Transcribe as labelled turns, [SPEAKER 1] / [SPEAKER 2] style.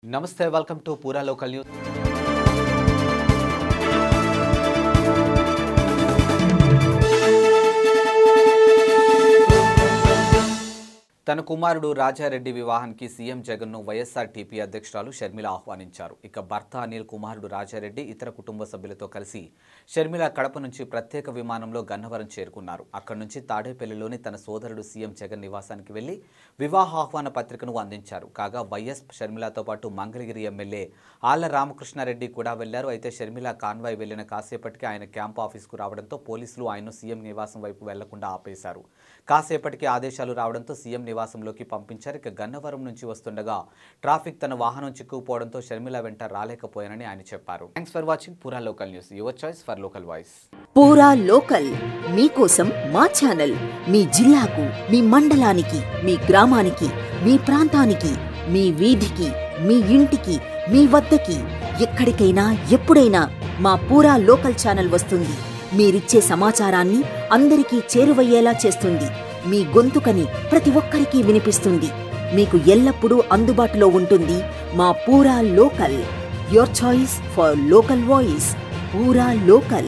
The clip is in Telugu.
[SPEAKER 1] Namaste, welcome to Pura Local News. తన కుమారుడు రాజారెడ్డి వివాహానికి సీఎం జగన్ను వైఎస్ఆర్టీపీ అధ్యక్షురాలు షర్మిల ఆహ్వానించారు. ఇక భర్త అనిల్ కుమారుడు రాజారెడ్డి ఇతర కుటుంబ సభ్యులతో కలిసి షర్మిల కడప నుంచి ప్రత్యేక విమానంలో గన్నవరం చేరుకున్నారు. అక్కడి నుంచి తాడేపల్లిలోని తన సోదరుడు సీఎం జగన్ నివాసానికి వెళ్లి వివాహ ఆహ్వాన పత్రికను అందించారు. కాగా వైఎస్ షర్మిలతో పాటు మంగళగిరి ఎమ్మెల్యే ఆళ్ల రామకృష్ణారెడ్డి కూడా వెళ్లారు. అయితే షర్మిల కాన్వాయ్ వెళ్లిన కాసేపటికి ఆయన క్యాంప్ ఆఫీసుకు రావడంతో పోలీసులు ఆయన్ను సీఎం నివాసం వైపు వెళ్లకుండా ఆపేశారు. కాసేపటికి ఆదేశాలు రావడంతో సీఎం నివాసంలోకి పంపించారు. ఇక గన్నవరం నుంచి వస్తుండగా ట్రాఫిక్ తన వాహనం చిక్కుకుపోవడంతో షర్మిల వెంట రాలేకపోయానని ఆయన చెప్పారు. థ్యాంక్స్ ఫర్ వాచింగ్ పూరా local news, your choice for local voice.
[SPEAKER 2] పూరా లోకల్ మీకోసం మా ఛానల్ మీ జిల్లాకు, మీ మండలానికి, మీ గ్రామానికి, మీ ప్రాంతానికి, మీ వీధికి, మీ ఇంటికి, మీ వద్దకి, ఎక్కడికైనా ఎప్పుడైనా మా పూరా లోకల్ ఛానల్ వస్తుంది. మీరిచ్చే సమాచారాన్ని అందరికీ చేరువయ్యేలా చేస్తుంది. మీ గొంతుకని ప్రతి ఒక్కరికి వినిపిస్తుంది. మీకు ఎల్లప్పుడూ అందుబాటులో ఉంటుంది మా పూరా local. Your choice for local voice. పూరా లోకల్.